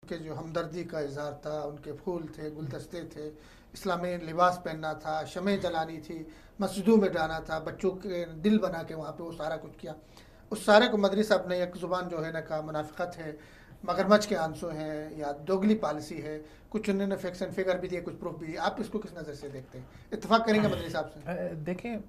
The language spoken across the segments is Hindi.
के जो हमदर्दी का इजहार था, उनके फूल थे, गुलदस्ते थे, इस्लामी लिबास पहनना था, शमें जलानी थी, मस्जिदों में जाना था, बच्चों के दिल बना के वहाँ पे वो सारा कुछ किया। उस सारे को मदरी साहब ने एक ज़ुबान जो है ना कहा मुनाफ़िक़त है, मगरमच्छ के आंसू हैं या दोगली पॉलिसी है, कुछ उन्होंने फैक्ट्स एंड फिगर भी दिए, कुछ प्रूफ भी दिए। आप इसको किस नज़र से देखते हैं? इत्तेफ़ाक़ करेंगे मदरी साहब से? देखें,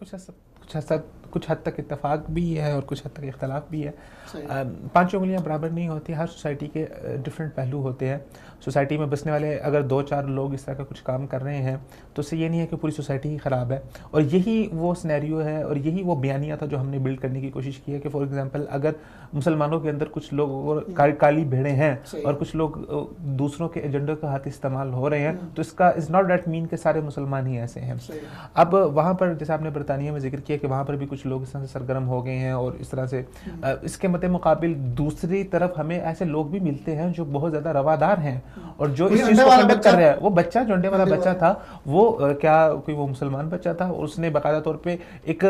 कुछ हद तक इत्तेफाक भी है और कुछ हद तक इख्तलाफ भी है। सही। पांचों उंगलियां बराबर नहीं होती। हर सोसाइटी के डिफरेंट पहलू होते हैं। सोसाइटी में बसने वाले अगर 2-4 लोग इस तरह का कुछ काम कर रहे हैं तो उससे ये नहीं है कि पूरी सोसाइटी ही ख़राब है। और यही वो सिनेरियो है और यही वो बयानिया था जो हमने बिल्ड करने की कोशिश की है कि फॉर एग्जांपल अगर मुसलमानों के अंदर कुछ लोग काली भेड़ें हैं और कुछ लोग दूसरों के एजेंडों का हाथ इस्तेमाल हो रहे हैं तो इसका इज़ नॉट दैट मीन कि सारे मुसलमान ही ऐसे हैं। अब वहाँ पर जैसे आपने बरतानिया में जिक्र किया कि वहाँ पर भी कुछ लोग इस तरह से सरगर्म हो गए हैं और इस तरह से इसके मद्दे मुकाबिल दूसरी तरफ हमें ऐसे लोग भी मिलते हैं जो बहुत ज़्यादा रवादार हैं और जो इस चीज़ को कंडक्ट कर रहे हैं। वो बच्चा जो अंडे वाला बच्चा था वो क्या कोई वो मुसलमान बच्चा था और उसने बाकायदा तौर पे एक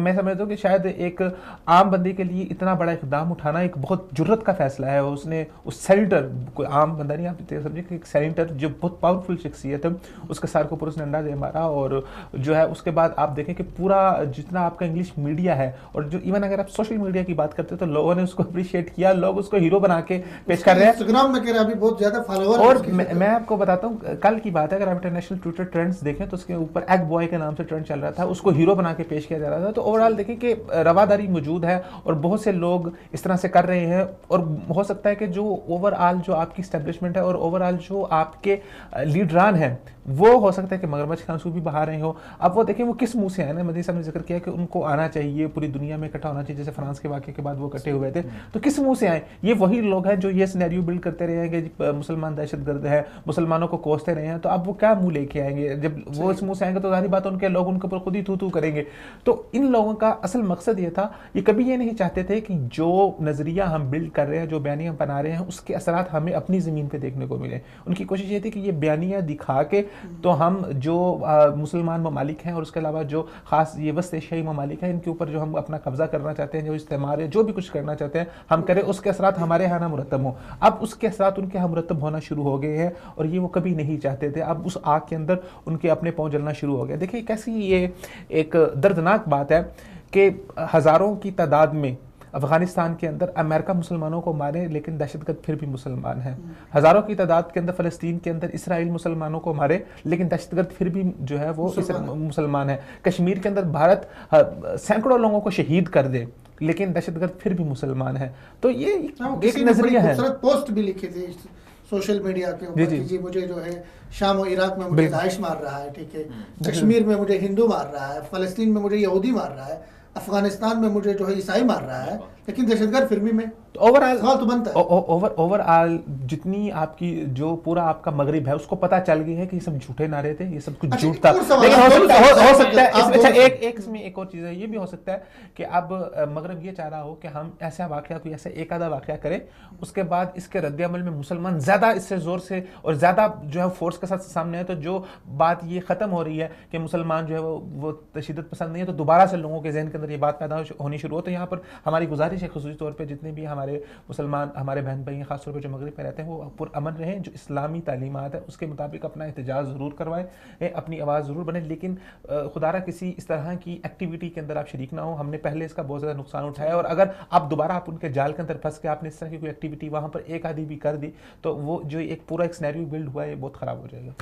मैं समझता हूँ कि शायद एक आम बंदे के लिए इतना बड़ा इकदाम उठाना एक बहुत जुर्रत का फैसला है। उसने उस सेनेटर, कोई आम बंदा नहीं, आप समझिए कि एक सेनेटर जो बहुत पावरफुल शख्सियत है, उसके सर के ऊपर उसने अंडा दे मारा। और जो है उसके बाद आप देखें कि पूरा जितना आपका इंग्लिश मीडिया है और जो इवन अगर आप सोशल मीडिया की बात करते हैं तो लोगों ने उसको अप्रिशिएट किया, लोग उसको हीरो बना के पेश कर रहे हैं। इंस्टाग्राम में कह रहे हैं अभी बहुत ज्यादा फॉलोअर। और मैं आपको बताता हूँ, कल की बात है, अगर आप इंटरनेशनल ट्विटर ट्रेंड्स देखें तो उसके ऊपर एग बॉय के नाम से ट्रेंड चल रहा था, उसको हीरो बना के पेश किया जा रहा था। तो ओवरऑल देखें कि रवादारी मौजूद है और बहुत से लोग इस तरह से कर रहे हैं। और हो सकता है कि जो ओवरऑल जो आपकी स्टैब्लिशमेंट है और ओवरऑल जो आपके लीडरान हैं वो हो सकता है कि मगरमच्छ के आंसू भी बहा रहे हो। अब वो देखें वो किस मुंह से आए ना, मदनी साहब ने जिक्र किया कि उनको आना चाहिए, पूरी दुनिया में इकट्ठा होना चाहिए, जैसे फ्रांस के वाक़े के बाद वो इकट्ठे हुए थे। तो किस मुंह से आए? ये वही लोग हैं जो ये सिनेरियो बिल्ड करते रहे हैं कि मुसलमान दहशतगर्द है, मुसलमानों को कोसते रहे हैं। तो अब वो क्या मुंह लेके आएंगे? जब वो इस मुंह से आएंगे तो सारी बात उनके लोग उनके ऊपर खुद ही थू करेंगे। तो इन लोगों का असल मकसद ये था, ये कभी ये नहीं चाहते थे कि जो नजरिया हम बिल्ड कर रहे हैं, जो बयानिया हम बना रहे हैं, उसके असरात हमें अपनी ज़मीन पर देखने को मिले। उनकी कोशिश ये थी कि ये बयानिया दिखा के तो हम जो मुसलमान ममालिक हैं और उसके अलावा जो खास ये वस्त एशियाई ममालिक हैं, इनके ऊपर जो हम अपना कब्जा करना चाहते हैं, जो इस्तेमाल है, जो भी कुछ करना चाहते हैं हम करें, उसके असरात हमारे यहाँ ना मुरतब हो। अब उसके असरात उनके यहाँ मुरतब होना शुरू हो गए हैं और ये वो कभी नहीं चाहते थे। अब उस आग के अंदर उनके अपने पाँव जलना शुरू हो गया। देखिए कैसी ये एक दर्दनाक बात है कि हज़ारों की तादाद में अफगानिस्तान के अंदर अमेरिका मुसलमानों को मारे लेकिन दहशतगर्द फिर भी मुसलमान हैं। हज़ारों की तादाद के अंदर फ़लस्तीन के अंदर इसराइल मुसलमानों को मारे लेकिन दहशतगर्द फिर भी जो है वो मुसलमान है। कश्मीर के अंदर भारत सैकड़ों लोगों को शहीद कर दे लेकिन दहशतगर्द फिर भी मुसलमान है। तो ये एक नजरिया है। पोस्ट भी लिखी थी सोशल मीडिया के ऊपर कि जी मुझे जो है शाम और इराक में मुझे दाइश मार रहा है, ठीक है, कश्मीर में मुझे हिंदू मार रहा है, फ़लस्तीन में मुझे यहूदी मार रहा है, अफगानिस्तान में मुझे जो है ईसाई मार रहा है, लेकिन दहशतगर्द फिर भी में ओवरऑल सवाल तो बनता है। ओवरऑल जितनी आपकी जो पूरा आपका मगरिब है उसको पता चल गई है कि ये सब झूठे नारे थे, ये सब कुछ झूठ था। लेकिन हो सकता है अच्छा एक इसमें एक और चीज़ है, ये भी हो सकता है कि अब मगरिब ये चाह रहा हो कि हम ऐसा वाक़या कोई ऐसा एक आधा वाक़या करें, उसके बाद इसके रद्द-ए-अमल में मुसलमान ज़्यादा इससे ज़ोर से और ज़्यादा जो है फोर्स के साथ सामने है, तो जो बात ये ख़त्म हो रही है कि मुसलमान जो है वो तशद्दुद पसंद नहीं है, तो दोबारा से लोगों के ज़हन के अंदर ये बात पैदा होनी शुरू हो। तो यहाँ पर हमारी गुजारिश है ख़ुसूसी तौर पर जितने भी हमारे मुसलमान हमारे बहन भाई खासतौर पर जो मगरिब में रहते हैं वो पुरअमन रहें, जो इस्लामी तालीमात है उसके मुताबिक अपना एहतजाज ज़रूर करवाएं, अपनी आवाज़ ज़रूर बने, लेकिन खुदारा किसी इस तरह की एक्टिविटी के अंदर आप शरीक ना हो। हमने पहले इसका बहुत ज़्यादा नुकसान उठाया और अगर आप दोबारा आप उनके जाल के अंदर फंस के आपने इस तरह की कोई एक्टिविटी वहाँ पर एक आधी भी कर दी तो वो जो एक पूरा एक सिनेरियो बिल्ड हुआ है ये बहुत ख़राब हो जाएगा।